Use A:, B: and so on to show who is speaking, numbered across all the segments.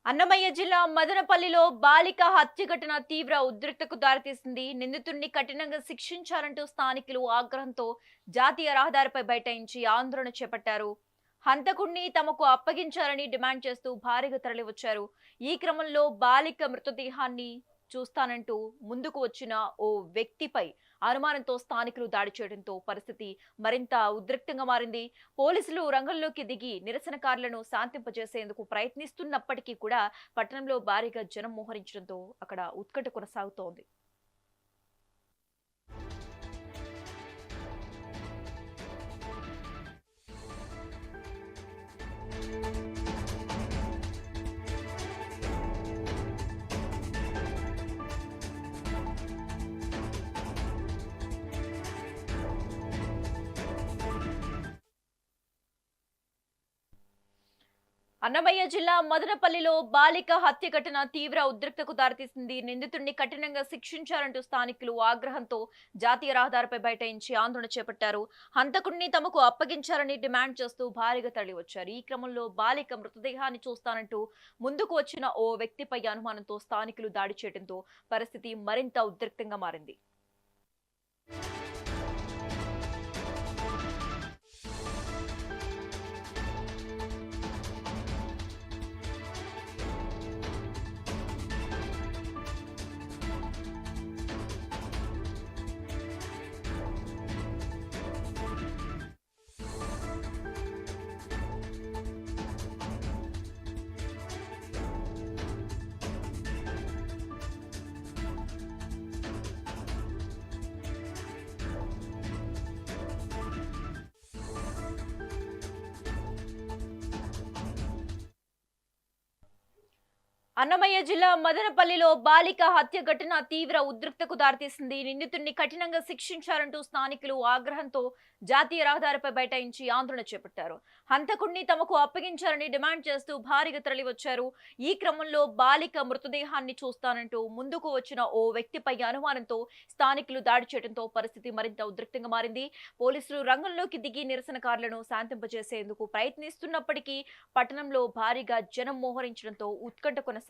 A: అన్నమయ్య జిల్లా మదనపల్లిలో బాలిక హత్య ఘటన తీవ్ర ఉద్రిక్తతకు దారితీసింది. నిందితుడిని కఠినంగా శిక్షించాలంటూ స్థానికులు ఆగ్రహంతో జాతీయ రహదారిపై బైఠాయించి ఆందోళన చేపట్టారు. హంతకుడిని తమకు అప్పగించాలని డిమాండ్ చేస్తూ భారీగా తరలివచ్చారు. ఈ క్రమంలో బాలిక మృతదేహాన్ని చూస్తానంటూ ముందుకు వచ్చిన ఓ వ్యక్తిపై అనుమానంతో స్థానికులు దాడి చేయడంతో పరిస్థితి మరింత ఉద్రిక్తంగా మారింది. పోలీసులు రంగంలోకి దిగి నిరసనకారులను శాంతింపజేసేందుకు ప్రయత్నిస్తున్నప్పటికీ కూడా పట్టణంలో భారీగా జనం మోహరించడంతో అక్కడ ఉత్కంఠ కొనసాగుతోంది. అన్నమయ్య జిల్లా మదనపల్లిలో బాలిక హత్య ఘటన తీవ్ర ఉద్రిక్తతకు దారితీసింది. నిందితుడిని కఠినంగా శిక్షించాలంటూ స్థానికులు ఆగ్రహంతో జాతీయ రహదారిపై బైఠాయించి ఆందోళన చేపట్టారు. హంతకుడిని తమకు అప్పగించాలని డిమాండ్ చేస్తూ భారీగా తరలివచ్చారు. ఈ క్రమంలో బాలిక మృతదేహాన్ని చూస్తానంటూ ముందుకు వచ్చిన ఓ వ్యక్తిపై అనుమానంతో స్థానికులు దాడి చేయడంతో పరిస్థితి మరింత ఉద్రిక్తంగా మారింది. అన్నమయ్య జిల్లా మదనపల్లిలో బాలిక హత్య ఘటన తీవ్ర ఉద్రిక్తతకు దారితీసింది. నిందితుడిని కఠినంగా శిక్షించాలంటూ స్థానికులు ఆగ్రహంతో జాతీయ రహదారిపై బైఠాయించి ఆందోళన చేపట్టారు. హంతకుడిని తమకు అప్పగించాలని డిమాండ్ చేస్తూ భారీగా తరలివచ్చారు. ఈ క్రమంలో బాలిక మృతదేహాన్ని చూస్తానంటూ ముందుకు వచ్చిన ఓ వ్యక్తిపై అనుమానంతో స్థానికులు దాడి చేయడంతో పరిస్థితి మరింత ఉద్రిక్తంగా మారింది. పోలీసులు రంగంలోకి దిగి నిరసనకారులను శాంతింపజేసేందుకు ప్రయత్నిస్తున్నప్పటికీ పట్టణంలో భారీగా జనం మోహరించడంతో ఉత్కంఠ కొనసాగుతోంది.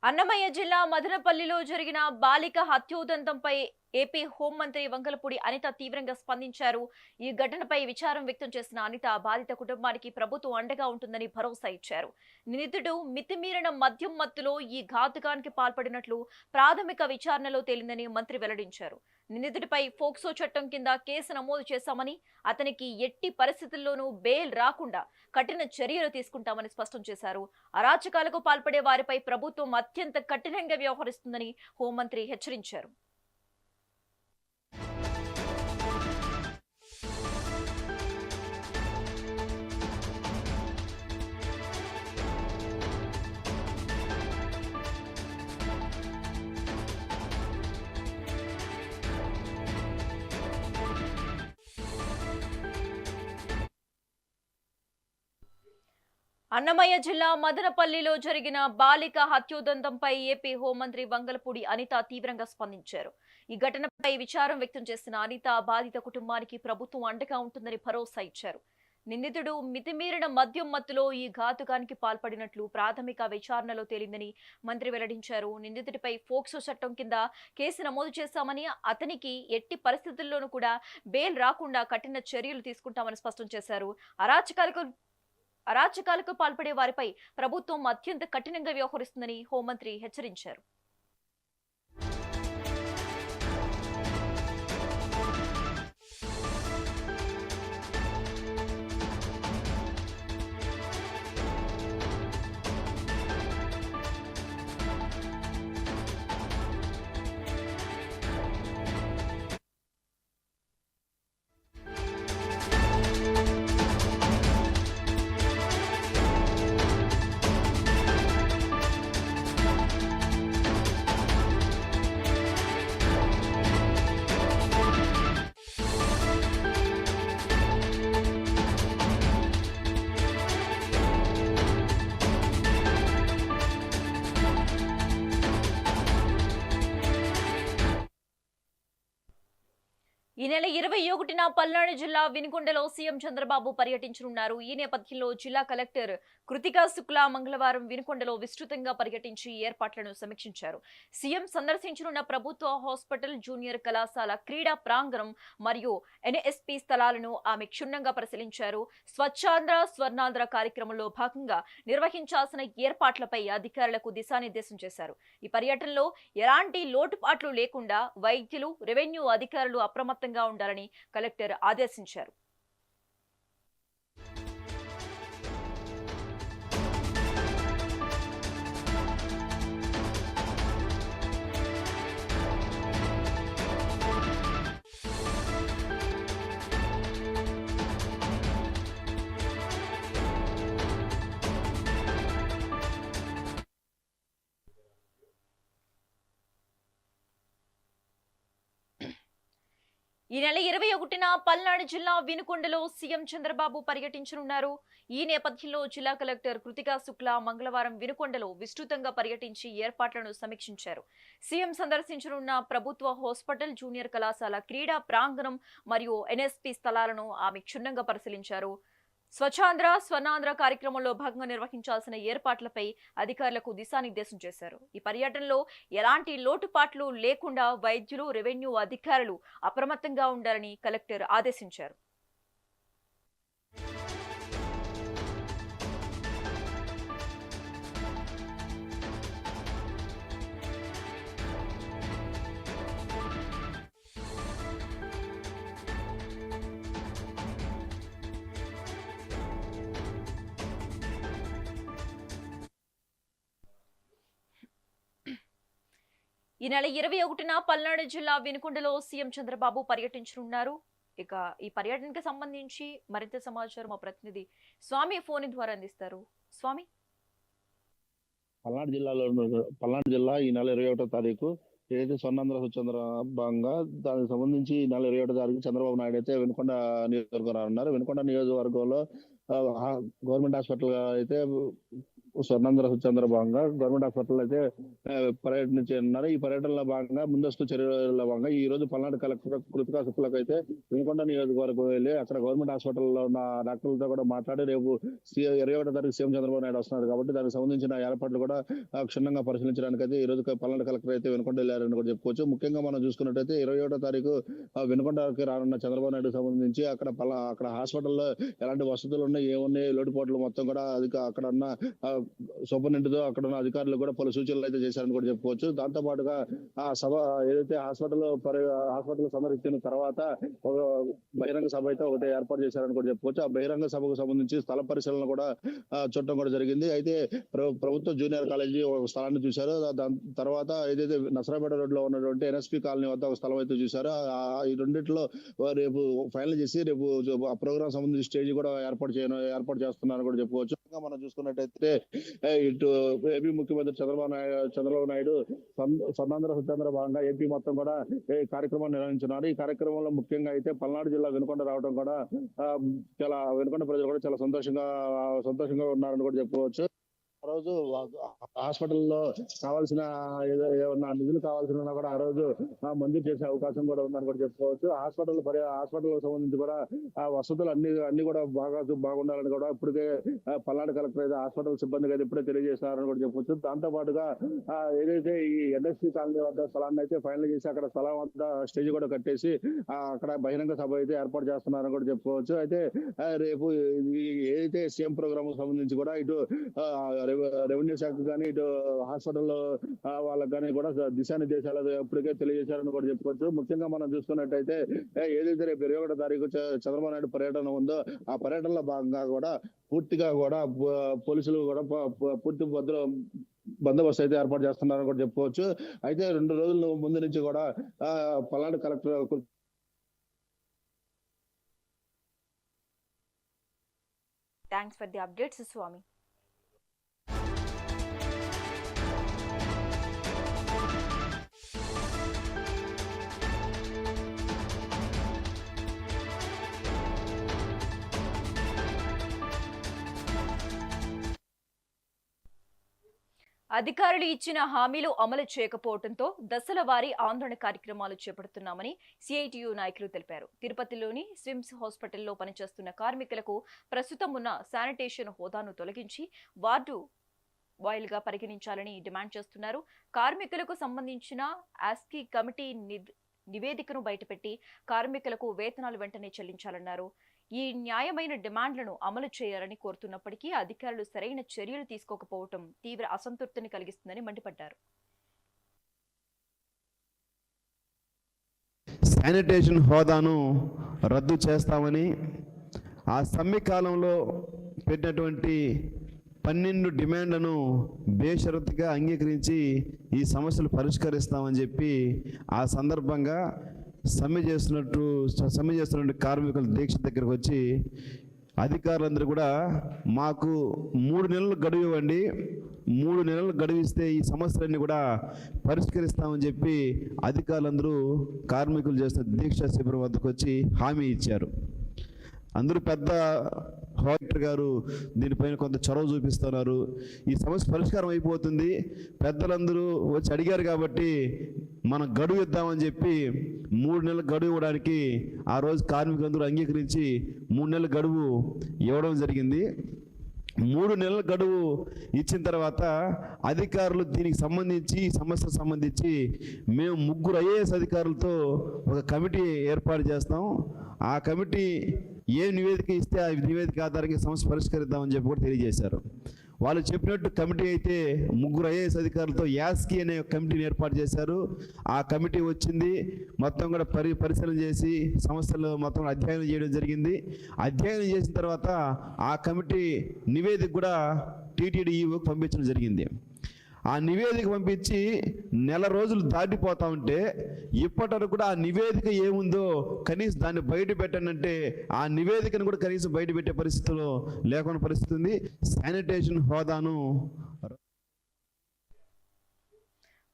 A: అన్నమయ్య జిల్లా మదనపల్లిలో జరిగిన బాలిక హత్యోదంతంపై ఏపీ హోంమంత్రి వంగలపూడి అనిత తీవ్రంగా స్పందించారు. ఈ ఘటనపై విచారం వ్యక్తం చేసిన అనిత బాధిత కుటుంబానికి ప్రభుత్వం అండగా ఉంటుందని భరోసా ఇచ్చారు. నిందితుడు మితిమీరిన మద్యం మత్తులో ఈ ఘాతుకానికి పాల్పడినట్లు ప్రాథమిక విచారణలో తేలిందని మంత్రి వెల్లడించారు. నిందితుడిపై ఫోక్సో చట్టం కింద కేసు నమోదు చేశామని, అతనికి ఎట్టి పరిస్థితుల్లోనూ బెయిల్ రాకుండా కఠిన చర్యలు తీసుకుంటామని స్పష్టం చేశారు. అరాచకాలకు పాల్పడే వారిపై ప్రభుత్వం అత్యంత కఠినంగా వ్యవహరిస్తుందని హోంమంత్రి హెచ్చరించారు. అన్నమయ్య జిల్లా మదనపల్లిలో జరిగిన బాలిక హత్యోదంతంపై ఏపీ హోంమంత్రి వంగలపూడి అనిత తీవ్రంగా స్పందించారు. ఈ ఘటనపై విచారం వ్యక్తం చేసిన అనిత బాధిత కుటుంబానికి ప్రభుత్వం అండగా ఉంటుందని భరోసా ఇచ్చారు. నిందితుడు మితిమీరిన మద్యం మత్తులో ఈ ఘాతుకానికి పాల్పడినట్లు ప్రాథమిక విచారణలో తేలిందని మంత్రి వెల్లడించారు. నిందితుడిపై ఫోక్సో చట్టం కింద కేసు నమోదు చేశామని, అతనికి ఎట్టి పరిస్థితుల్లోనూ కూడా బెయిల్ రాకుండా కఠిన చర్యలు తీసుకుంటామని స్పష్టం చేశారు. అరాచకాలకు పాల్పడే వారిపై ప్రభుత్వం అత్యంత కఠినంగా వ్యవహరిస్తుందని హోంమంత్రి హెచ్చరించారు. ఈ నెల 21న పల్నాడు జిల్లా వినుకొండలో సీఎం చంద్రబాబు పర్యటించనున్నారు. ఈ నేపథ్యంలో జిల్లా కలెక్టర్ కృతికా శుక్లా మంగళవారం వినుకొండలో విస్తృతంగా పర్యటించి ఏర్పాట్లను సమీక్షించారు. సీఎం సందర్శించనున్న ప్రభుత్వ హాస్పిటల్, జూనియర్ కళాశాల, క్రీడా ప్రాంగణం మరియు ఎన్ఎస్పీ స్థలాలను ఆమె క్షుణ్ణంగా పరిశీలించారు. స్వచ్ఛాంధ్ర స్వర్ణాంధ్ర కార్యక్రమంలో భాగంగా నిర్వహించాల్సిన ఏర్పాట్లపై అధికారులకు దిశానిర్దేశం చేశారు. ఈ పర్యటనలో ఎలాంటి లోటుపాట్లు లేకుండా వైద్యులు, రెవెన్యూ అధికారులు అప్రమత్తంగా ఉండాలని కలెక్టర్ ఆదేశించారు. ఈ నెల 21న పల్నాడు జిల్లా వినుకొండలో సీఎం చంద్రబాబు పర్యటించనున్నారు. ఈ నేపథ్యంలో జిల్లా కలెక్టర్ కృతికా శుక్లా మంగళవారం వినుకొండలో విస్తృతంగా పర్యటించి ఏర్పాట్లను సమీక్షించారు. సీఎం సందర్శించనున్న ప్రభుత్వ హాస్పిటల్, జూనియర్ కళాశాల, క్రీడా ప్రాంగణం మరియు ఎన్ఎస్పీ స్థలాలను ఆమె క్షుణ్ణంగా పరిశీలించారు. స్వచ్ఛాంధ్ర స్వర్ణాంధ్ర కార్యక్రమంలో భాగంగా నిర్వహించాల్సిన ఏర్పాట్లపై అధికారులకు దిశానిర్దేశం చేశారు. ఈ పర్యటనలో ఎలాంటి లోటుపాట్లు లేకుండా వైద్యులు, రెవెన్యూ అధికారులు అప్రమత్తంగా ఉండాలని కలెక్టర్ ఆదేశించారు. ఈ నెల 21న పల్నాడు జిల్లా వినుకొండలో సీఎం చంద్రబాబు పర్యటించనున్నారు. ఇక ఈ పర్యటనకు సంబంధించి మరింత సమాచారం మా ప్రతినిధి స్వామి ఫోన్ ద్వారా అందిస్తారు. స్వామి,
B: పల్నాడు జిల్లా ఈ నెల 21వ తారీఖు ఏదైతే స్వర్ణాంధ్ర స్వచ్ఛాంధ్ర భాగంగా దానికి సంబంధించి ఈ నెల 21వ తారీఖు చంద్రబాబు నాయుడు అయితే వినుకొండ నియోజకవర్గం రానున్నారు. వినుకొండ నియోజకవర్గంలో గవర్నమెంట్ హాస్పిటల్ అయితే స్వర్ణాంధ్ర స్వచ్ఛాంధ్ర భాగంగా గవర్నమెంట్ హాస్పిటల్ అయితే పర్యటించనున్నారు. ఈ పర్యటనలో భాగంగా ముందస్తు చర్యల భాగంగా ఈ రోజు పల్నాడు కలెక్టర్ కృతికా శుక్లకు అయితే వినుకొండ నియోజకవర్గం వెళ్ళి అక్కడ గవర్నమెంట్ హాస్పిటల్లో ఉన్న డాక్టర్లతో కూడా మాట్లాడి రేపు 21వ తారీఖు సీఎం చంద్రబాబు నాయుడు వస్తున్నారు కాబట్టి దానికి సంబంధించిన ఏర్పాట్లు కూడా క్షుణ్ణంగా పరిశీలించడానికి అయితే ఈ రోజు పల్నాడు కలెక్టర్ అయితే వినుకొండ వెళ్ళారని కూడా చెప్పుకోవచ్చు. ముఖ్యంగా మనం చూసుకున్నట్టయితే 21వ తారీఖు వినుకొండకి రానున్న చంద్రబాబు నాయుడు సంబంధించి అక్కడ హాస్పిటల్లో ఎలాంటి వసతులు ఉన్నాయి, ఏమున్నాయి, లోటుపాట్లు మొత్తం కూడా అక్కడ ఉన్న సూపరింటెండెంట్ తో అక్కడ ఉన్న అధికారులు కూడా పలు సూచనలు అయితే చేశారని కూడా చెప్పుకోవచ్చు. దాంతో పాటుగా ఆ సభ ఏదైతే హాస్పిటల్ సందర్శించిన తర్వాత ఒక బహిరంగ సభ అయితే ఒకటి ఏర్పాటు చేశారని కూడా చెప్పుకోవచ్చు. ఆ బహిరంగ సభకు సంబంధించి స్థల పరిశీలన కూడా చూడటం కూడా జరిగింది. అయితే ప్రభుత్వ జూనియర్ కాలేజీ ఒక స్థలాన్ని చూశారు. దాని తర్వాత ఏదైతే నసరాపేట రోడ్ లో ఉన్నటువంటి ఎన్ఎస్పీ కాలనీ వద్ద ఒక స్థలం అయితే చూశారు. ఈ రెండిట్లో రేపు ఫైనల్ చేసి రేపు ఆ ప్రోగ్రామ్ సంబంధించి స్టేజ్ కూడా ఏర్పాటు చేస్తున్నారని కూడా చెప్పుకోవచ్చు. మనం చూసుకున్నట్టయితే ఇటు ఏపీ ముఖ్యమంత్రి చంద్రబాబు నాయుడు స్వర్ణాంధ్ర స్వచ్ఛాంధ్ర భాగంగా ఏపీ మొత్తం కూడా కార్యక్రమాన్ని నిర్వహించున్నారు. ఈ కార్యక్రమంలో ముఖ్యంగా అయితే పల్నాడు జిల్లా వినుకొండ రావడం కూడా చాలా వినుకొండ ప్రజలు కూడా చాలా సంతోషంగా ఉన్నారని కూడా చెప్పుకోవచ్చు. ఆ రోజు హాస్పిటల్లో కావాల్సిన ఏమన్నా నిధులు కావాల్సిన కూడా ఆ రోజు మంజూరు చేసే అవకాశం కూడా ఉందని కూడా చెప్పుకోవచ్చు. హాస్పిటల్ సంబంధించి కూడా ఆ వసతులు అన్ని కూడా బాగుండాలని కూడా ఇప్పటికే పల్నాడు కలెక్టర్ అయితే హాస్పిటల్ సిబ్బందికి అయితే ఇప్పుడే తెలియజేస్తున్నారని కూడా చెప్పుకోవచ్చు. దాంతో పాటుగా ఏదైతే ఈ ఎన్ఎస్పీ కాలనీ వద్ద స్థలాన్ని అయితే ఫైనల్ చేసి అక్కడ స్థలం వద్ద స్టేజ్ కూడా కట్టేసి అక్కడ బహిరంగ సభ అయితే ఏర్పాటు చేస్తున్నారని కూడా చెప్పుకోవచ్చు. అయితే రేపు ఏదైతే సీఎం ప్రోగ్రామ్ సంబంధించి కూడా ఇటు రెవెన్యూ శాఖ కానీ ఇటు హాస్పిటల్లో వాళ్ళకి కానీ కూడా దిశానిర్దేశాలు ఎప్పటికే తెలియజేశారని కూడా చెప్పుకోవచ్చు. ముఖ్యంగా మనం చూసుకున్నట్టయితే ఏదైతే రేపు 21వ తారీఖు చంద్రబాబు నాయుడు పర్యటన ఉందో ఆ పర్యటనలో భాగంగా కూడా పూర్తిగా కూడా పోలీసులు కూడా పూర్తి బందోబస్తు అయితే ఏర్పాటు చేస్తున్నారని కూడా చెప్పుకోవచ్చు. అయితే 2 రోజుల ముందు నుంచి కూడా Palnadu collector
A: thanks for the updates Swami. అధికారులు ఇచ్చిన హామీలు అమలు చేయకపోవడంతో దశల వారీ ఆందోళన కార్యక్రమాలు చేపడుతున్నామని సిఐటియు నాయకులు తెలిపారు. తిరుపతిలోని స్విమ్స్ హాస్పిటల్లో పనిచేస్తున్న కార్మికులకు ప్రస్తుతం ఉన్న శానిటేషన్ హోదాను తొలగించి వార్డు బాయ్ల్ గా పరిగణించాలని డిమాండ్ చేస్తున్నారు. కార్మికులకు సంబంధించిన ఆస్కీ కమిటీ నివేదికను బయటపెట్టి కార్మికులకు వేతనాలు వెంటనే చెల్లించాలన్నారు. ఈ న్యాయమైన డిమాండ్లను అమలు చేయాలని కోరుతున్నప్పటికీ అధికారులు సరైన చర్యలు తీసుకోకపోవడం తీవ్ర అసంతృప్తిని కలిగిస్తుందని మండిపడ్డారు.
C: శానిటేషన్ హోదాను రద్దు చేస్తామని ఆ సమ్మె కాలంలో పెట్టినటువంటి 12 డిమాండ్లను బేషరతుగా అంగీకరించి ఈ సమస్యలు పరిష్కరిస్తామని చెప్పి ఆ సందర్భంగా సమ్మె చేస్తున్నటువంటి కార్మికుల దీక్ష దగ్గరకు వచ్చి అధికారులందరూ కూడా మాకు 3 నెలలు గడువు ఇవ్వండి, 3 నెలలు గడువిస్తే ఈ సమస్యలన్నీ కూడా పరిష్కరిస్తామని చెప్పి అధికారులందరూ కార్మికులు చేస్తున్న దీక్షా శిబిరం వద్దకు వచ్చి హామీ ఇచ్చారు. అందరూ పెద్ద కలెక్టర్ గారు దీనిపైన కొంత చొరవ చూపిస్తున్నారు. ఈ సమస్య పరిష్కారం అయిపోతుంది, పెద్దలందరూ వచ్చి అడిగారు కాబట్టి మనం గడువు ఇద్దామని చెప్పి 3 నెలల గడువు ఇవ్వడానికి ఆ రోజు కార్మికులందరూ అంగీకరించి 3 నెలల గడువు ఇవ్వడం జరిగింది. 3 నెలల గడువు ఇచ్చిన తర్వాత అధికారులు దీనికి సంబంధించి సమస్యకు సంబంధించి మేము 3 ఐఏఎస్ అధికారులతో ఒక కమిటీ ఏర్పాటు చేస్తాం. ఆ కమిటీ ఏ నివేదిక ఇస్తే ఆ నివేదిక ఆధారంగా సమస్య పరిష్కరిద్దామని చెప్పి కూడా తెలియజేశారు. వాళ్ళు చెప్పినట్టు కమిటీ అయితే 3 ఐఏఎస్ అధికారులతో యాస్కీ అనే కమిటీని ఏర్పాటు చేశారు. ఆ కమిటీ వచ్చింది, మొత్తం కూడా పరిశీలన చేసి సమస్యలు మొత్తం అధ్యయనం చేయడం జరిగింది. అధ్యయనం చేసిన తర్వాత ఆ కమిటీ నివేదిక కూడా టీటీడీఈఓకి పంపించడం జరిగింది. ఆ నివేదిక పంపించి నెల రోజులు దాటిపోతా ఉంటే ఇప్పటి కూడా ఆ నివేదిక ఏముందో కనీసం దాన్ని బయట పెట్టనంటే ఆ నివేదికను కూడా కనీసం బయట పెట్టే పరిస్థితిలో లేకుండా పరిస్థితి ఉంది. శానిటేషన్ హోదాను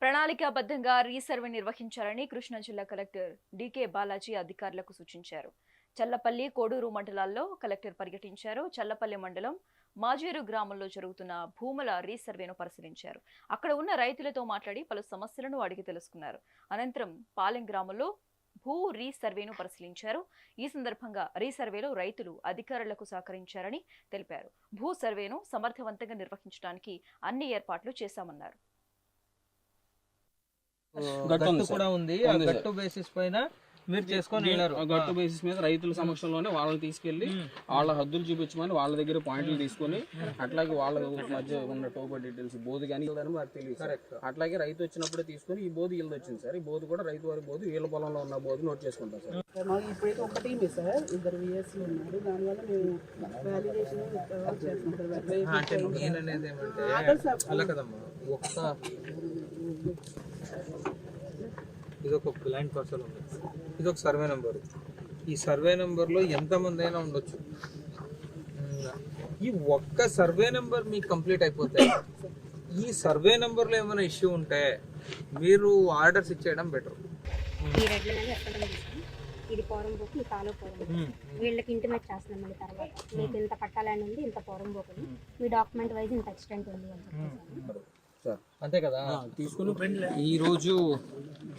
A: ప్రణాళికాబద్ధంగా రీసర్వే నిర్వహించాలని కృష్ణా జిల్లా కలెక్టర్ డికే బాలాజీ అధికారులకు సూచించారు. చల్లపల్లి, కోడూరు మండలాల్లో కలెక్టర్ పర్యటించారు. చల్లపల్లి మండలం మాజేరు గ్రామంలో జరుగుతున్న భూముల రీసర్వేను పరిశీలించారు. అక్కడ ఉన్న రైతులతో మాట్లాడి పలు సమస్యలను అడిగి తెలుసుకున్నారు. అనంతరం పాలెం గ్రామంలో భూ రీసర్వేను పరిశీలించారు. ఈ సందర్భంగా రీసర్వేలో రైతులు అధికారులకు సహకరించారని తెలిపారు. భూ సర్వేను సమర్థవంతంగా నిర్వహించడానికి అన్ని ఏర్పాట్లు చేశామన్నారు.
D: గట్టు కూడా ఉంది. ఆ గట్టు బేసిస్ పైన మీరు చేసుకొని వెళ్ళారు.
E: గట్టు బేసిస్ మీద రైతుల సమక్షంలోనే వాళ్ళని తీసుకెళ్లి వాళ్ళ హద్దులు చూపించమని వాళ్ళ దగ్గర పాయింట్లు తీసుకొని అట్లాగే వాళ్ళ మధ్య ఉన్న టోబర్ డీటెయిల్స్ బోధు కానీ మాకు తెలియదు. అట్లాగే రైతు వచ్చినప్పుడే తీసుకొని ఈ బోధు వీళ్ళది వచ్చింది సార్. ఈ బోధు కూడా రైతు వారి బోధు వీళ్ళ పొలంలో ఉన్న బోధు నోట్ చేసుకుంటాం సార్.
F: మాకు ఇప్పుడైతే ఒక టీమే సార్, 2 విఎస్సీ ఉన్నారు. దానివల్ల మేము వ్యాలిడేషన్ చేస్తున్నాం.
D: అంటే మెయిన్ అనేది ఏమంటే అలా కదమ్మా, ఇది ఒక బ్లైండ్ పార్సల్ ఉంది, ఇది ఒక సర్వే నెంబర్. ఈ సర్వే నెంబర్లో ఎంతమంది అయినా ఉండొచ్చు. ఈ ఒక్క సర్వే నెంబర్ మీకు కంప్లీట్ అయిపోతే ఈ సర్వే నెంబర్లో ఏమైనా ఇష్యూ ఉంటే మీరు ఆర్డర్స్ ఇచ్చేయడం బెటర్.
G: ఇది పోరం బుక్, ఈ ఫాలో పోరం బుక్ వీళ్ళకి ఇంటిమేట్ చేస్తున్నాం. మళ్ళీ తర్వాత మీకు ఇంత పట్టాలని ఉంది, ఇంత పోరం బుక్ ఉంది, మీ డాక్యుమెంట్ వైజ్ ఇంత ఎక్స్టెంట్ ఉంది అని చెప్పేసి
D: అంతే కదా. తీసుకుని ఈరోజు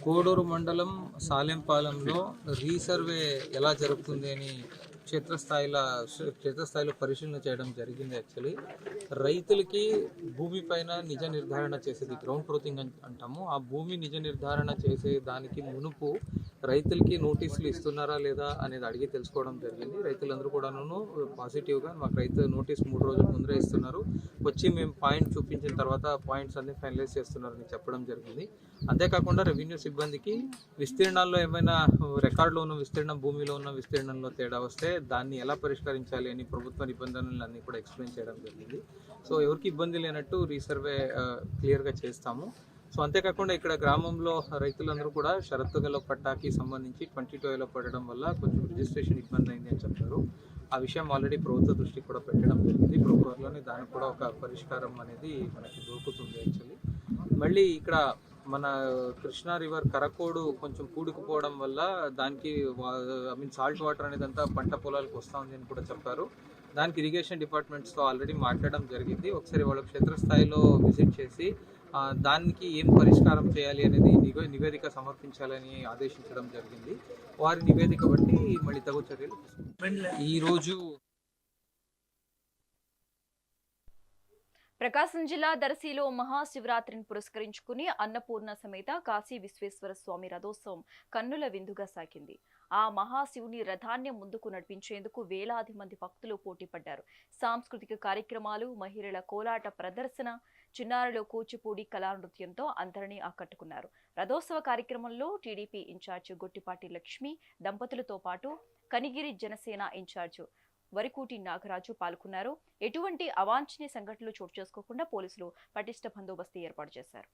D: కోడూరు మండలం సాలెంపాలెంలో రీసర్వే ఎలా జరుగుతుంది అని క్షేత్రస్థాయిలో పరిశీలన చేయడం జరిగింది. యాక్చువల్లీ రైతులకి భూమి పైన నిజ నిర్ధారణ చేసేది గ్రౌండ్ ట్రూతింగ్ అంటాము. ఆ భూమి నిజ నిర్ధారణ చేసే దానికి మునుపు రైతులకి నోటీసులు ఇస్తున్నారా లేదా అనేది అడిగి తెలుసుకోవడం జరిగింది. రైతులందరూ కూడాను పాజిటివ్గా మాకు రైతు నోటీస్ 3 రోజుల ముందరే ఇస్తున్నారు, వచ్చి మేము పాయింట్ చూపించిన తర్వాత పాయింట్స్ అన్ని ఫైనలైజ్ చేస్తున్నారని చెప్పడం జరిగింది. అంతేకాకుండా రెవెన్యూ సిబ్బందికి విస్తీర్ణాల్లో ఏమైనా రికార్డులో ఉన్న విస్తీర్ణం భూమిలో ఉన్న విస్తీర్ణంలో తేడా వస్తే దాన్ని ఎలా పరిష్కరించాలి అని ప్రభుత్వ నిబంధనలు అన్నీ కూడా ఎక్స్ప్లెయిన్ చేయడం జరిగింది. సో ఎవరికి ఇబ్బంది లేనట్టు రీసర్వే క్లియర్గా చేస్తాము. సో అంతేకాకుండా ఇక్కడ గ్రామంలో రైతులందరూ కూడా షరతు గల పట్టాకి సంబంధించి 22 పడడం వల్ల కొంచెం రిజిస్ట్రేషన్ ఇబ్బంది అయింది అని చెప్పారు. ఆ విషయం ఆల్రెడీ ప్రభుత్వ దృష్టికి కూడా పెట్టడం జరిగింది. ఇప్పుడు త్వరలోనే దానికి కూడా ఒక పరిష్కారం అనేది మనకి దొరుకుతుంది. యాక్చువల్లీ మళ్ళీ ఇక్కడ మన కృష్ణా రివర్ కరకోడు కొంచెం పూడుకుపోవడం వల్ల దానికి సాల్ట్ వాటర్ అనేది అంతా పంట పొలాలకు వస్తూ ఉంది అని కూడా చెప్పారు. దానికి ఇరిగేషన్ డిపార్ట్మెంట్స్తో ఆల్రెడీ మాట్లాడడం జరిగింది. ఒకసారి వాళ్ళ క్షేత్రస్థాయిలో విజిట్ చేసి దానికి ఏం పరిష్కారం చేయాలి అనేది నివేదిక సమర్పించాలని ఆదేశించడం జరిగింది. వారి నివేదిక బట్టి మళ్ళీ తగు చర్యలు తీసుకుంటారు. ఈరోజు
A: ప్రకాశం జిల్లా దర్శిలో మహాశివరాత్రిని పురస్కరించుకుని అన్నపూర్ణ సమేత కాశీ విశ్వేశ్వర స్వామి రథోత్సవం కన్నుల విందుగా సాగింది. ఆ మహాశివుని రథాన్ని ముందుకు నడిపించేందుకు వేలాది మంది భక్తులు పోటీపడ్డారు. సాంస్కృతిక కార్యక్రమాలు, మహిళల కోలాట ప్రదర్శన, చిన్నారులు కూచిపూడి కళానృత్యంతో అందరినీ ఆకట్టుకున్నారు. రథోత్సవ కార్యక్రమంలో టీడీపీ ఇన్ఛార్జ్ గొట్టిపాటి లక్ష్మి దంపతులతో పాటు కనిగిరి జనసేన ఇన్ఛార్జ్ వరికూటి నాగరాజు పాల్గొన్నారు. ఎటువంటి అవాంఛనీయ సంఘటనలు చోటు చేసుకోకుండా పోలీసులు పటిష్ట బందోబస్తు ఏర్పాటు చేశారు.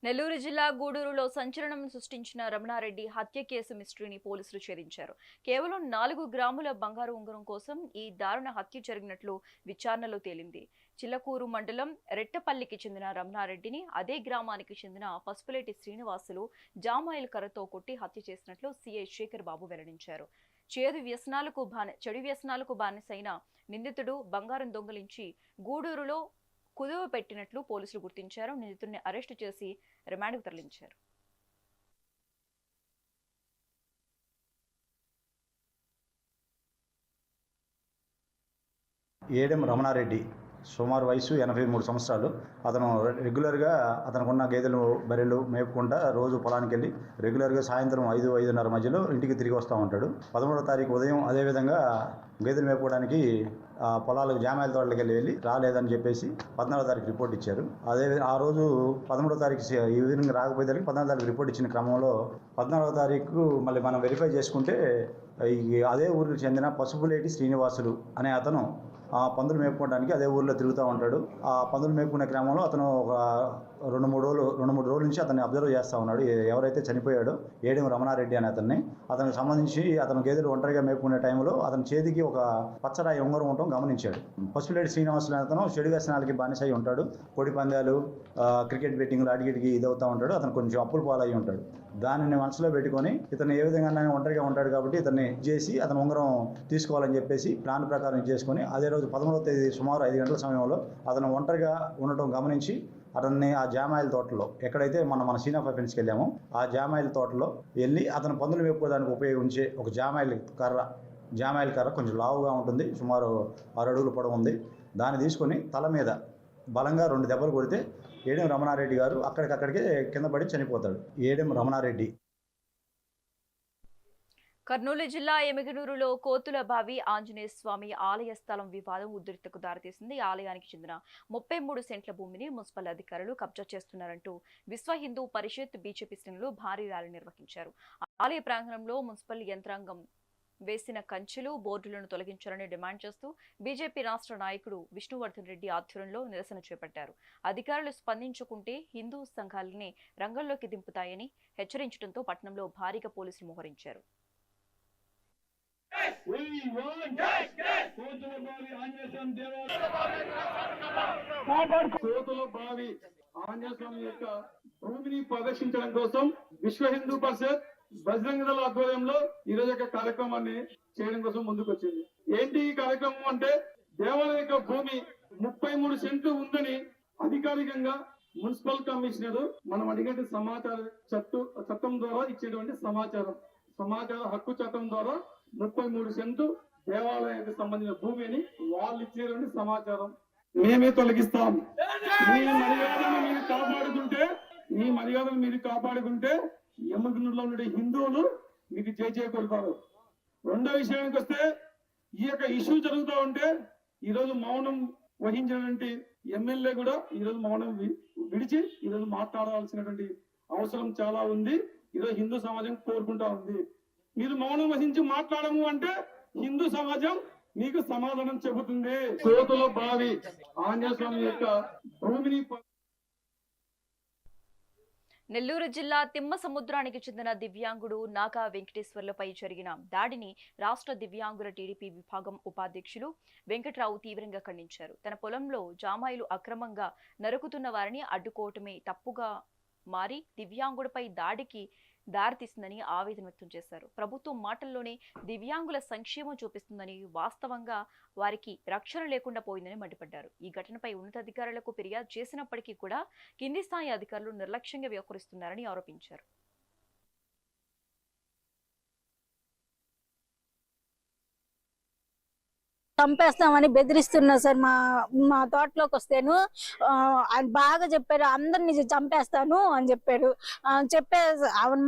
A: నెల్లూరు జిల్లా గూడూరులో సంచలనం సృష్టించిన రమణారెడ్డి హత్య కేసు మిస్టరీని పోలీసులు ఛేదించారు. కేవలం 4 గ్రాముల బంగారు ఉంగరం కోసం ఈ దారుణ హత్య జరిగినట్లు విచారణలో తేలింది. చిల్లకూరు మండలం రెట్టపల్లికి చెందిన రమణారెడ్డిని అదే గ్రామానికి చెందిన పసుపులేటి శ్రీనివాసులు జామాయిల్ కర్రతో కొట్టి హత్య చేసినట్లు సిఐ శేఖర్ బాబు వెల్లడించారు. చెడు వ్యసనాలకు బానిసైన నిందితుడు బంగారం దొంగిలించి గూడూరులో కుదువ పెట్టినట్లు పోలీసులు గుర్తించారు. నిందితుడిని అరెస్టు చేసి రిమాండ్కు తరలించారు.
H: ఏడెం రమణారెడ్డి సుమారు వయసు 83 సంవత్సరాలు. అతను రెగ్యులర్గా అతనుకున్న గేదెలు బర్రెలు మేపుకుంటా రోజు పొలానికి వెళ్ళి రెగ్యులర్గా సాయంత్రం 5-5:30 మధ్యలో ఇంటికి తిరిగి వస్తూ ఉంటాడు. 13వ తారీఖు ఉదయం అదేవిధంగా గేదెలు మేపుకోవడానికి పొలాలకు జామాయిల తోటలకు వెళ్ళి రాలేదని చెప్పేసి 14వ తారీఖు రిపోర్ట్ ఇచ్చారు. ఆ రోజు 13వ తారీఖు ఈవినింగ్ రాకపోయేదానికి 14వ తారీఖు రిపోర్ట్ ఇచ్చిన క్రమంలో 14వ తారీఖు మళ్ళీ మనం వెరిఫై చేసుకుంటే అదే ఊరికి చెందిన పసుపులేటి శ్రీనివాసులు అనే అతను ఆ పందులు మేపుకోవడానికి అదే ఊర్లో తిరుగుతూ ఉంటాడు. ఆ పందులు మేపుకునే క్రమంలో అతను ఒక 2-3 రోజుల నుంచి అతన్ని అబ్జర్వ్ చేస్తూ ఉన్నాడు. ఎవరైతే చనిపోయాడో ఏడెం రమణారెడ్డి అనే అతనికి సంబంధించి అతను గేదెలు ఒంటరిగా మేపుకునే టైంలో అతని చేతికి ఒక పచ్చరాయి ఉంగరం ఉండటం గమనించాడు. పసుపులేటి శ్రీనివాసులు అతను చెడు వ్యసనాలకి బానిసై ఉంటాడు. కోడి పందాలు, క్రికెట్ బెట్టింగ్లు అడిగిటికి ఇదవుతూ ఉంటాడు. అతను కొంచెం అప్పులు పాలయ్యి ఉంటాడు. దానిని మనసులో పెట్టుకొని ఇతను ఏ విధంగా ఒంటరిగా ఉంటాడు కాబట్టి ఇతన్ని చేసి అతను ఉంగరం తీసుకోవాలని చెప్పేసి ప్లాన్ ప్రకారం చేసుకొని అదే రోజు 13వ తేదీ సుమారు 5 గంటల సమయంలో అతను ఒంటరిగా ఉండటం గమనించి అతన్ని ఆ జామాయిల తోటలో ఎక్కడైతే మన సీనా ఫెన్స్కి వెళ్ళామో ఆ జామాయిల తోటలో వెళ్ళి అతను పందులు మేపుకోవడానికి ఉపయోగించే ఒక జామాయిల కర్ర కొంచెం లావుగా ఉంటుంది, సుమారు 6 అడుగుల పొడవు ఉంది. దాన్ని తీసుకొని తల మీద బలంగా 2 దెబ్బలు కొడితే ఏడెం రమణారెడ్డి గారు అక్కడికక్కడికే కింద పడి చనిపోతాడు. ఏడెం రమణారెడ్డి.
A: కర్నూలు జిల్లా ఎమిగనూరులో కోతుల బావి ఆంజనేయ స్వామి ఆలయ స్థలం వివాదం ఉద్రిక్తకు దారితీసింది. ఆలయానికి చెందిన 33 సెంట్ల భూమిని మున్సిపల్ అధికారులు కబ్జా చేస్తున్నారంటూ విశ్వ హిందూ పరిషత్ బీజేపీ శ్రేణులు భారీ ర్యాలీ నిర్వహించారు. ఆలయ ప్రాంగణంలో మున్సిపల్ యంత్రాంగం వేసిన కంచెలు, బోర్డులను తొలగించాలని డిమాండ్ చేస్తూ బీజేపీ రాష్ట్ర నాయకుడు విష్ణువర్ధన్ రెడ్డి ఆధ్వర్యంలో నిరసన చేపట్టారు. అధికారులు స్పందించుకుంటే హిందూ సంఘాలని రంగంలోకి దింపుతాయని హెచ్చరించడంతో పట్టణంలో భారీగా పోలీసులు మోహరించారు.
I: కోతుల బావి ఆంజనేయ స్వామి యొక్క భూమిని ప్రదర్శించడం కోసం విశ్వ హిందూ పరిషత్ బజరంగ దళ ఆధ్వర్యంలో ఈ రోజు యొక్క కార్యక్రమాన్ని చేయడం కోసం ముందుకు వచ్చింది. ఏంటి ఈ కార్యక్రమం అంటే దేవాలయ యొక్క భూమి 33 సెంట్లు ఉందని అధికారికంగా మున్సిపల్ కమిషనర్ మనం అడిగిన చట్టం ద్వారా ఇచ్చేటువంటి సమాచార హక్కు చట్టం ద్వారా 33 సెంట్లు దేవాలయానికి సంబంధించిన భూమిని వాళ్ళు ఇచ్చేటువంటి సమాచారం మేమే తొలగిస్తాం. మీ మర్యాదను మీరు కాపాడుకుంటే ఎమ్మగుండలో ఉండే హిందువులు మీకు చేకూరుతారు. రెండో విషయానికి వస్తే ఈ యొక్క ఇష్యూ జరుగుతూ ఉంటే ఈరోజు మౌనం వహించినటువంటి ఎమ్మెల్యే కూడా ఈరోజు మౌనం విడిచి ఈరోజు మాట్లాడాల్సినటువంటి అవసరం చాలా ఉంది. ఈరోజు హిందూ సమాజం కోరుకుంటా ఉంది. మీరు మౌనం వహించి మాట్లాడము అంటే హిందూ సమాజం మీకు సమాధానం చెబుతుంది. సోతుల బావి ఆంజనేయ స్వామి యొక్క భూమిని
A: నెల్లూరు జిల్లా తిమ్మ సముద్రానికి చెందిన దివ్యాంగుడు నాగా వెంకటేశ్వర్లపై జరిగిన దాడిని రాష్ట్ర దివ్యాంగుల టీడీపీ విభాగం ఉపాధ్యక్షులు వెంకట్రావు తీవ్రంగా ఖండించారు. తన పొలంలో జామాయిలు అక్రమంగా నరుకుతున్న వారిని అడ్డుకోవటమే తప్పుగా మారి దివ్యాంగుడిపై దాడికి దారితీసిందని ఆవేదన వ్యక్తం చేశారు. ప్రభుత్వం మాటల్లోనే దివ్యాంగుల సంక్షేమం చూపిస్తుందని, వాస్తవంగా వారికి రక్షణ లేకుండా పోయిందని మండిపడ్డారు. ఈ ఘటనపై ఉన్నతాధికారులకు ఫిర్యాదు చేసినప్పటికీ కూడా కింది స్థాయి అధికారులు నిర్లక్ష్యంగా వ్యవహరిస్తున్నారని ఆరోపించారు.
J: చంపేస్తామని బెదిరిస్తున్నా సార్. మా తోటలోకి వస్తేను ఆయన బాగా చెప్పారు, అందరిని చంపేస్తాను అని చెప్పారు. చెప్పే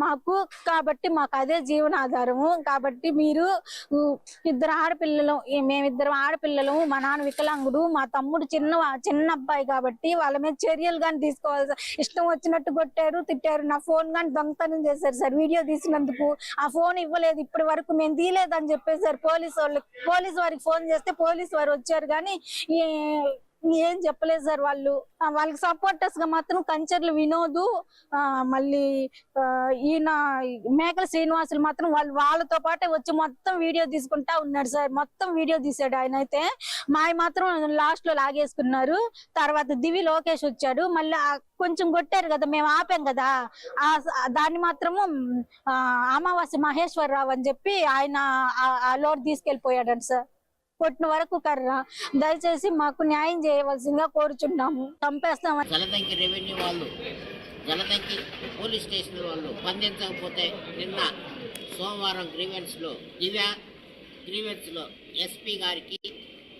J: మాకు కాబట్టి మాకు అదే జీవనాధారము. కాబట్టి మీరు ఇద్దరు ఆడపిల్లలు, మేమిద్దరం ఆడపిల్లలు, మా నాన్న వికలాంగుడు, మా తమ్ముడు చిన్న అబ్బాయి కాబట్టి వాళ్ళ మీద చర్యలు కానీ తీసుకోవాలి సార్. ఇష్టం వచ్చినట్టు కొట్టారు, తిట్టారు. నా ఫోన్ కానీ దొంగతనం చేశారు సార్. వీడియో తీసినందుకు ఆ ఫోన్ ఇవ్వలేదు, ఇప్పటి వరకు మేము తీయలేదని చెప్పేసారు. పోలీసు వారికి ఫోన్ చేస్తే పోలీసు వారు వచ్చారు కానీ ఏం చెప్పలేదు సార్. వాళ్ళకి సపోర్టర్స్ గా మాత్రం కంచర్లు వినోదు, మళ్ళీ ఈయన మేకల శ్రీనివాసులు మాత్రం వాళ్ళతో పాటే వచ్చి మొత్తం వీడియో తీసుకుంటా ఉన్నాడు సార్. మొత్తం వీడియో తీసాడు ఆయన. అయితే మాత్రం లాస్ట్ లో లాగేసుకున్నారు. తర్వాత దివి లోకేష్ వచ్చాడు, మళ్ళీ కొంచెం కొట్టారు కదా, మేము ఆపాం కదా, దాన్ని మాత్రము అమావాస్య మహేశ్వరరావు అని చెప్పి ఆయన ఆ లోడ్ తీసుకెళ్లిపోయాడంట సార్. కొట్టిన వరకు కర్ర. దయచేసి మాకు న్యాయం చేయవలసిందిగా కోరుచున్నాము. చంపేస్తామని
K: జలదంకి రెవెన్యూ వాళ్ళు, జలదంకి పోలీస్ స్టేషన్ వాళ్ళు స్పందించకపోతే నిన్న సోమవారం గ్రీవెన్స్లో ఎస్పీ గారికి,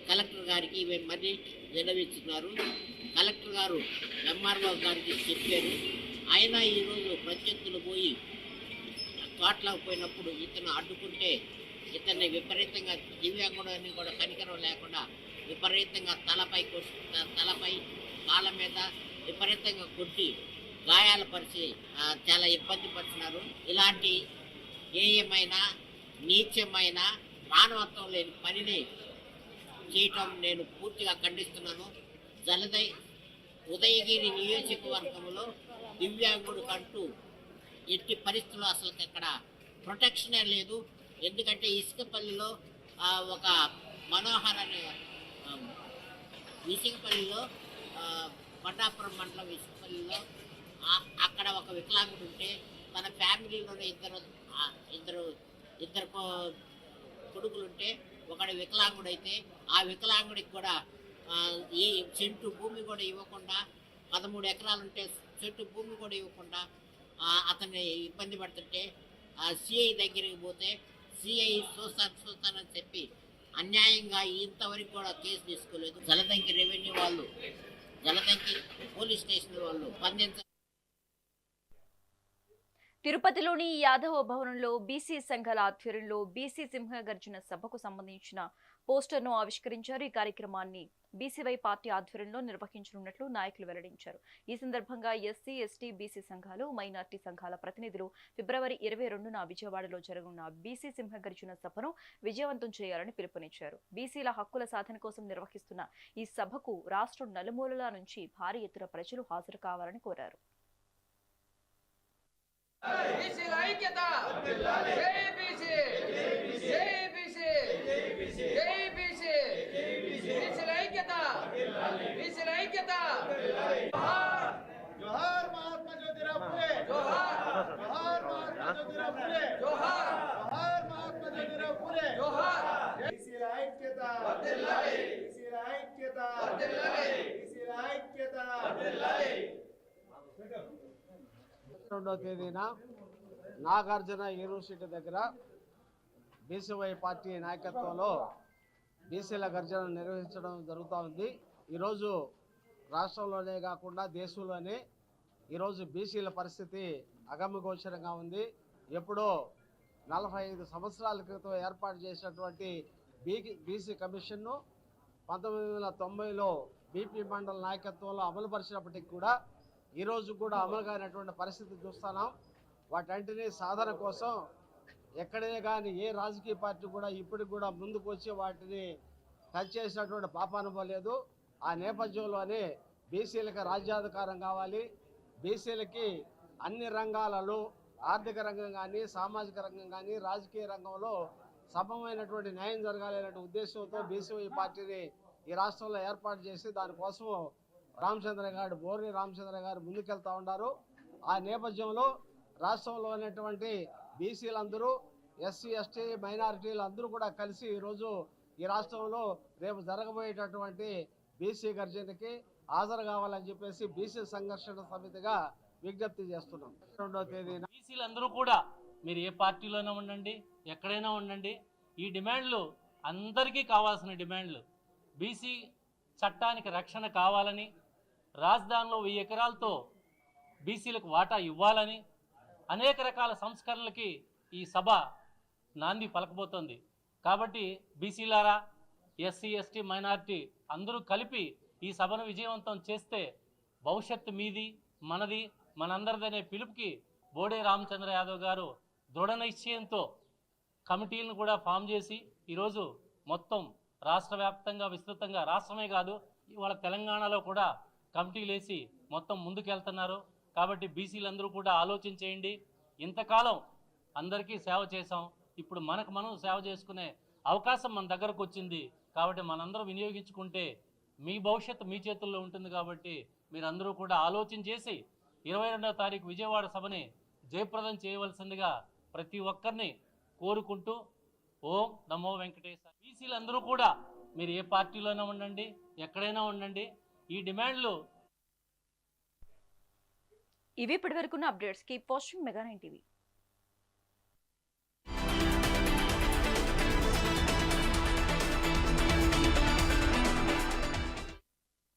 K: కలెక్టర్ గారికి మళ్ళీ విన్నవిస్తున్నారు. కలెక్టర్ గారు ఎంఆర్ఓ గారికి చెప్పారు. అయినా ఈరోజు ప్రత్యర్థులు పోయి తోటలోకి పోయినప్పుడు ఇతను అడ్డుకుంటే ఇతన్ని విపరీతంగా దివ్యాంగుడిని కూడా కనికరం లేకుండా విపరీతంగా తలపై కాళ్ళ మీద విపరీతంగా కొట్టి గాయాల పరిచి చాలా ఇబ్బంది పడుతున్నారు. ఇలాంటి ఏయమైన నీచమైన మానవత్వం లేని పనిని చేయటం నేను పూర్తిగా ఖండిస్తున్నాను. ఉదయగిరి నియోజకవర్గంలో దివ్యాంగుడు కంటూ ఎట్టి పరిస్థితుల్లో అసలు ఇక్కడ ప్రొటెక్షనే లేదు. ఎందుకంటే ఇసుకపల్లిలో ఒక మనోహర్ అనే ఇసుకపల్లిలో పటాపురం మండలం ఇసుకపల్లిలో అక్కడ ఒక వికలాంగుడు ఉంటే తన ఫ్యామిలీలోనే ఇద్దరు కొడుకులుంటే ఒకటి వికలాంగుడైతే ఆ వికలాంగుడికి కూడా ఈ సెంటు భూమి కూడా ఇవ్వకుండా 13 ఎకరాలు ఉంటే సెంటు భూమి కూడా ఇవ్వకుండా అతన్ని ఇబ్బంది పడుతుంటే సిఐ దగ్గరికి పోతే సిఐ చూస్తానని చెప్పి అన్యాయంగా ఇంతవరకు కూడా కేసు తీసుకోలేదు. జలదంకి రెవెన్యూ వాళ్ళు, జలదంకి పోలీస్ స్టేషన్ వాళ్ళు స్పందించారు.
A: తిరుపతిలోని యాదవ భవనంలో బీసీ సంఘాల ఆధ్వర్యంలో బీసీ సింహ గర్జన సభకు సంబంధించిన పోస్టర్ను ఆవిష్కరించారు. ఈ కార్యక్రమాన్ని బీసీవై పార్టీ ఆధ్వర్యంలో నిర్వహించనున్నట్లు నాయకులు వెల్లడించారు. ఈ సందర్భంగా ఎస్సీ, ఎస్టీ, బీసీ సంఘాలు, మైనార్టీ సంఘాల ప్రతినిధులు ఫిబ్రవరి 22న విజయవాడలో జరగనున్న బీసీ సింహ గర్జన సభను విజయవంతం చేయాలని పిలుపునిచ్చారు. బీసీల హక్కుల సాధన కోసం నిర్వహిస్తున్న ఈ సభకు రాష్ట్రం నలుమూలల నుంచి భారీ ఎత్తున ప్రజలు హాజరు కావాలని కోరారు.
L: రెండవ తేదీన నాగార్జున యూనివర్సిటీ దగ్గర బీసీవై పార్టీ నాయకత్వంలో బీసీల గర్జన నిర్వహించడం జరుగుతూ ఉంది. ఈరోజు రాష్ట్రంలోనే కాకుండా దేశంలోనే ఈరోజు బీసీల పరిస్థితి అగమ్యగోచరంగా ఉంది. ఎప్పుడో 45 సంవత్సరాల క్రితం ఏర్పాటు చేసినటువంటి బీసీ కమిషన్ను 1990లో బీపీ మండల నాయకత్వంలో అమలుపరిచినప్పటికీ కూడా ఈరోజు కూడా అమలు కానటువంటి పరిస్థితి చూస్తున్నాం. వాటంటిని సాధన కోసం ఎక్కడే కానీ ఏ రాజకీయ పార్టీ కూడా ఇప్పటికి కూడా ముందుకు వచ్చి వాటిని టచ్ చేసినటువంటి పాపానుభవం లేదు. ఆ నేపథ్యంలోనే బీసీలకు రాజ్యాధికారం కావాలి, బీసీలకి అన్ని రంగాలలో ఆర్థిక రంగం కానీ, సామాజిక రంగం కానీ, రాజకీయ రంగంలో సమమైనటువంటి న్యాయం జరగాలనే ఉద్దేశంతో బీసీవై పార్టీని ఈ రాష్ట్రంలో ఏర్పాటు చేసి దానికోసం బోర్ని రామచంద్ర గారు ముందుకెళ్తా ఉన్నారు. ఆ నేపథ్యంలో రాష్ట్రంలో ఉన్నటువంటి బీసీలందరూ, ఎస్సీ ఎస్టీ మైనారిటీలు అందరూ కూడా కలిసి ఈరోజు ఈ రాష్ట్రంలో రేపు జరగబోయేటటువంటి బీసీ గర్జనకి హాజరు కావాలని చెప్పేసి బీసీ సంఘర్షణ సమితిగా విజ్ఞప్తి చేస్తున్నాం. 2వ తేదీన
M: బీసీలందరూ కూడా మీరు ఏ పార్టీలోనే ఉండండి, ఎక్కడైనా ఉండండి, ఈ డిమాండ్లు అందరికీ కావాల్సిన డిమాండ్లు. బీసీ చట్టానికి రక్షణ కావాలని, రాజధానిలో 1000 ఎకరాలతో బీసీలకు వాటా ఇవ్వాలని, అనేక రకాల సంస్కరణలకి ఈ సభ నాంది పలకబోతోంది. కాబట్టి బీసీలారా, ఎస్సీ ఎస్టీ మైనారిటీ అందరూ కలిపి ఈ సభను విజయవంతం చేస్తే భవిష్యత్తు మీది, మనది, మనందరిదనే పిలుపుకి బోడే రామచంద్ర యాదవ్ గారు దృఢ నిశ్చయంతో కమిటీలను కూడా ఫామ్ చేసి ఈరోజు మొత్తం రాష్ట్ర వ్యాప్తంగా విస్తృతంగా, రాష్ట్రమే కాదు ఇవాళ తెలంగాణలో కూడా కమిటీలు వేసి మొత్తం ముందుకెళ్తున్నారు. కాబట్టి బీసీలందరూ కూడా ఆలోచించేయండి. ఇంతకాలం అందరికీ సేవ చేసాం, ఇప్పుడు మనకు మనం సేవ చేసుకునే అవకాశం మన దగ్గరకు వచ్చింది. కాబట్టి మనందరం వినియోగించుకుంటే మీ భవిష్యత్తు మీ చేతుల్లో ఉంటుంది. కాబట్టి మీరందరూ కూడా ఆలోచన చేసి 22వ తారీఖు విజయవాడ సభని జయప్రదం చేయవలసిందిగా ప్రతి ఒక్కరిని కోరుకుంటూ ఓం నమో వెంకటేశ్వర. బీసీలందరూ కూడా మీరు ఏ పార్టీలోనే ఉండండి, ఎక్కడైనా ఉండండి, ఈ డిమాండ్లు
A: ఇవి ఇప్పటివరకున్న updates. Keep watching Mega 9 TV.